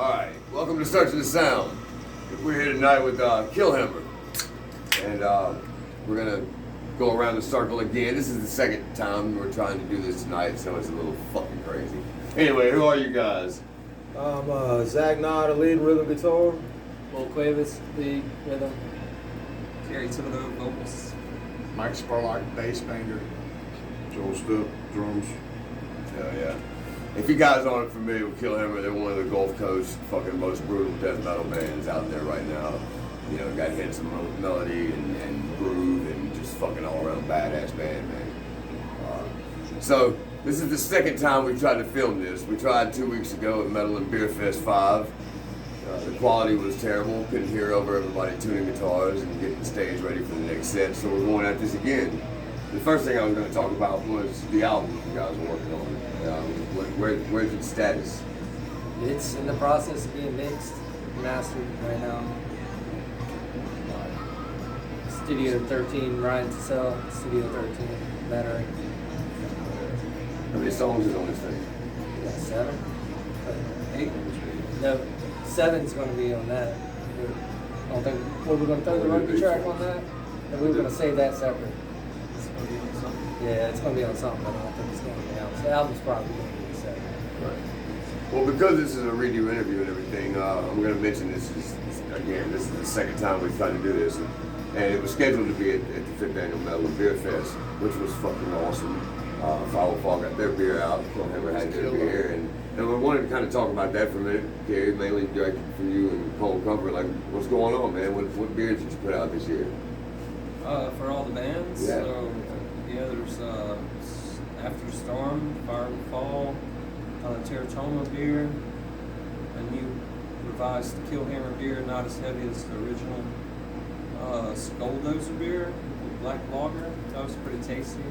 Alright, welcome to Searching the Sound. We're here tonight with KILLHAMMER. And we're gonna go around the circle again. This is the second time we're trying to do this tonight, so it's a little fucking crazy. Anyway, who are you guys? I'm Zach Nod, lead rhythm guitar. Will Cuevas, lead rhythm. Terry Thibodeau, vocals. Mike Sparlock, bass banger. Joel Stubb, drums. Hell yeah. If you guys aren't familiar with KILLHAMMER, they're one of the Gulf Coast fucking most brutal death metal bands out there right now. You know, got hits of melody and groove and just fucking all around badass band, man. So this is the second time we tried to film this. We tried 2 weeks ago at Metal and Beer Fest 5. The quality was terrible. Couldn't hear over everybody tuning guitars and getting the stage ready for the next set. So we're going at this again. The first thing I was going to talk about was the album you guys were working on. Where's its status? It's in the process of being mixed, mastered right now. Studio 13, Ryan Tassell, Studio 13, battery. How many songs is on this thing? Yeah, 7? 8? No, 7's going to be on that. I don't think we're going to throw the rugby track on that, and we were going to save that separate. It's going to be on something. Yeah, it's going to be on something, but I don't think it's going to be out. So the album's probably going to be separate. Right. Well, because this is a redo interview and everything, I'm going to mention this is the second time we've tried to do this. And it was scheduled to be at the 5th Annual Metal and Beer Fest, which was fucking awesome. Foul Fall got their beer out, KILLHAMMER had their beer, and we wanted to kind of talk about that for a minute, Gary, mainly directed for you and Cole Comfort. Like, what's going on, man? What beers did you put out this year? For all the bands, yeah. So yeah, there's After Storm, Fire and Fall, Teratoma beer, a new revised KILLHAMMER beer, not as heavy as the original. Skulldozer beer, black lager, that was pretty tasty.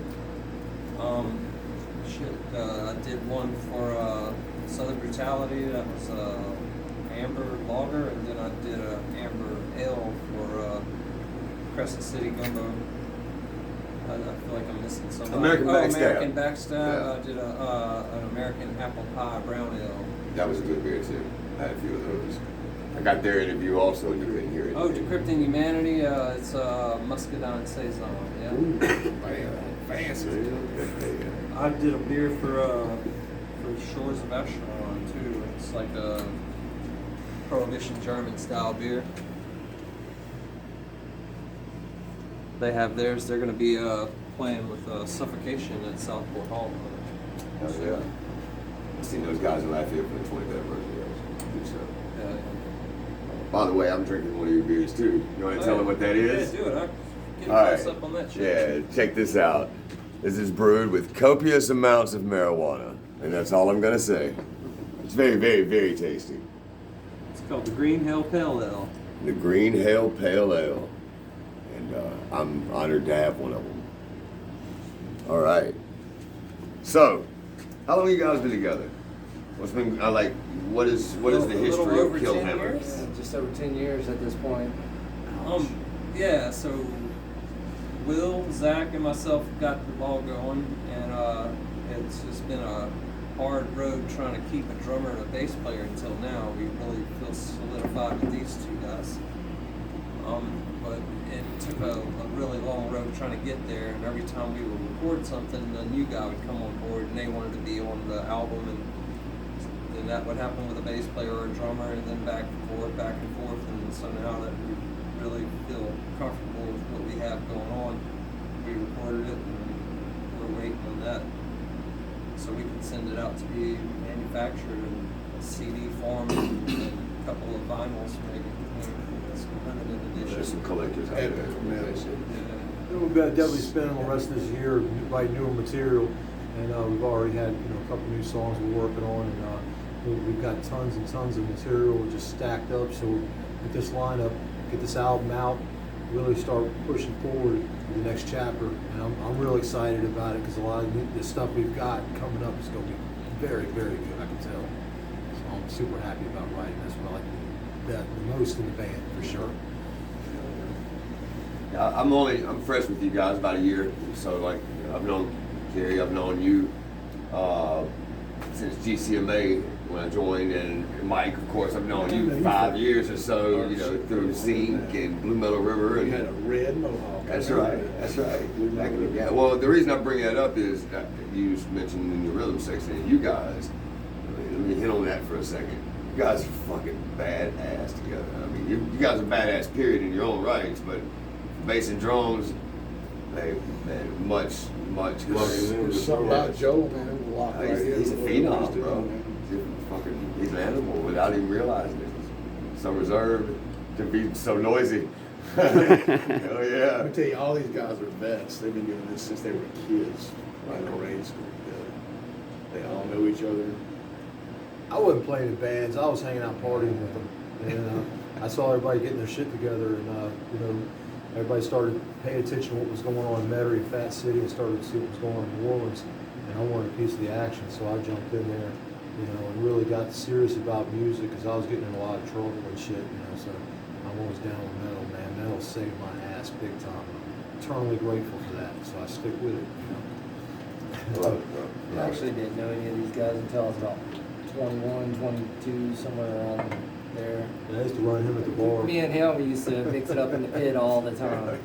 I did one for Southern Brutality, that was amber lager, and then I did a amber ale for Crescent City Gumbo. I feel like I'm missing something. American Backstab. American Backstab. Yeah. I did an American Apple Pie Brown Ale. That was a good beer too. I had a few of those. I got their interview also, you couldn't hear it. Oh, Decrypting Humanity, it's Muscadine Saison, yeah. Ooh, fancy. I did a beer for Shores of Echelon too. It's like a Prohibition German style beer. They have theirs. They're going to be playing with Suffocation at Southport Hall. Oh yeah. I've seen those guys in Lafayette for the 25th anniversary. Good stuff. Yeah. By the way, I'm drinking one of your beers too. You want to tell them what that is? Yeah, do it. I'll get All close right. up on that shit. Yeah, check this out. This is brewed with copious amounts of marijuana, and that's all I'm gonna say. It's very, very, very tasty. It's called the Green Hell Pale Ale. The Green Hell Pale Ale, and I'm honored to have one of them. All right. So, how long have you guys been together? What's been what is the history of over 10 KILLHAMMER? years. Yeah, just over 10 years at this point. Yeah, so Will, Zach, and myself got the ball going, and it's just been a hard road trying to keep a drummer and a bass player until now. We really feel solidified with these two guys. But it took a really long road trying to get there, and every time we would record something, a new guy would come on board, and they wanted to be on the album, and then that would happen with a bass player or a drummer, and then back and forth, and so now that we really feel comfortable with what we have going on, we recorded it, and we're waiting on that so we can send it out to be manufactured in a CD form and a couple of vinyls maybe. Some limited edition. There's some collectors out there. Yeah. We've got definitely spending the rest of this year writing newer material, and we've already had a couple new songs we're working on, and we've got tons and tons of material just stacked up. So with this lineup, get this album out, really start pushing forward to the next chapter, and I'm real excited about it because a lot of the stuff we've got coming up is going to be very, very good. I can tell. So I'm super happy about writing this. But I like that the most in the band for sure. I'm fresh with you guys about a year, so I've known Gary, I've known you since GCMA when I joined, and Mike, of course, I've known you 5 years or so, you know, through Zinc and Blue Metal River. We And had a red mohawk. that's right, that's right. Yeah, well, the reason I bring that up is that you mentioned in your rhythm section, you guys, let me hit on that for a second. You guys are fucking badass together. I mean, you guys are badass, period, in your own rights, but bass and drums, they, man, much closer. There's something about Joe, man, a lot right here. He's a phenom, bro. He's an animal without even realizing it. So reserved to be so noisy. Hell Let yeah. me tell you, all these guys are vets. They've been doing this since they were kids, right in grade school together. They all know each other. I wasn't playing in bands. I was hanging out partying with them, and I saw everybody getting their shit together, and you know, everybody started paying attention to what was going on in Metairie, Fat City, and started to see what was going on in New Orleans. And I wanted a piece of the action, so I jumped in there, you know, and really got serious about music because I was getting in a lot of trouble and shit, you know. So I'm always down with metal, man. Metal saved my ass big time. I'm eternally grateful for that, so I stick with it, you know. Love it, bro. I actually didn't know any of these guys until I was about 21, 22, somewhere around there. And I used to run him at the bar. Me and him, we used to mix it up in the pit all the time.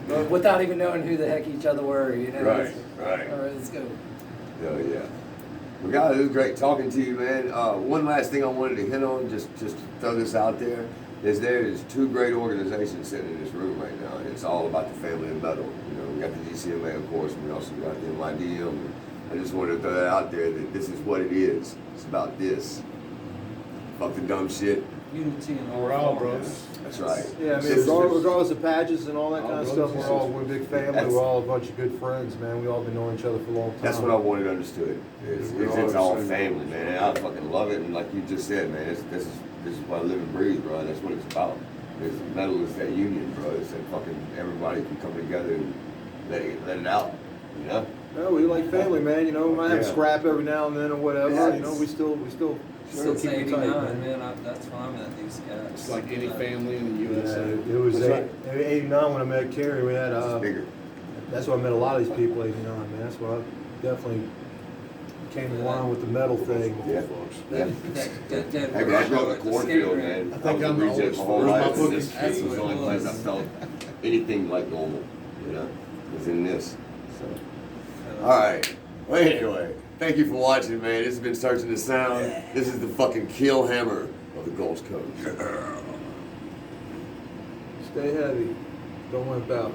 But without even knowing who the heck each other were, you know. Right, right. All right, let's go. Hell yeah. Well, guys, it was great talking to you, man. One last thing I wanted to hit on, just to throw this out there, is there's two great organizations sitting in this room right now, and it's all about the family of metal. You know, we got the GCMA, of course, and we also got the NYDM. And I just wanted to throw that out there that this is what it is. It's about this. Fuck the dumb shit. Unity and We're all forms. brothers. That's right. Yeah, I mean, Sisters. regardless of patches and all that All kind of brothers stuff, and we're all sisters. one big family. That's- We're all a bunch of good friends, man. We all been knowing each other for a long time. That's what I wanted understood. We're It's all all the same. family, man. And I fucking love it. And like you just said, man, this is what I live and breathe, bro. That's what it's about. It's metal is that union, bro. It's that fucking everybody can come together and let it out. You know? Yeah, we like family, man. You know, we might have a Yeah. scrap every now and then or whatever. Yeah, You know, we still Since keep it tight, '89, man, that's when I met these cats. It's like any family in the Yeah, USA. it was That's right. 89 when I met Kerry. We had It's bigger. that's why I met a lot of these people. 89, man. That's why I definitely came in line with the metal thing. Yeah. That Hey, man, I grew up in a cornfield, man. I think was a I'm the reject oldest. my whole Where's my life. book? This That's was what the only it place I was. felt anything like normal. You know, was in this. So, all right. Well, anyway, thank you for watching, man. This has been Searching the Sound. This is the fucking KILLHAMMER of the Gulf Coast. Stay heavy. Don't wimp out.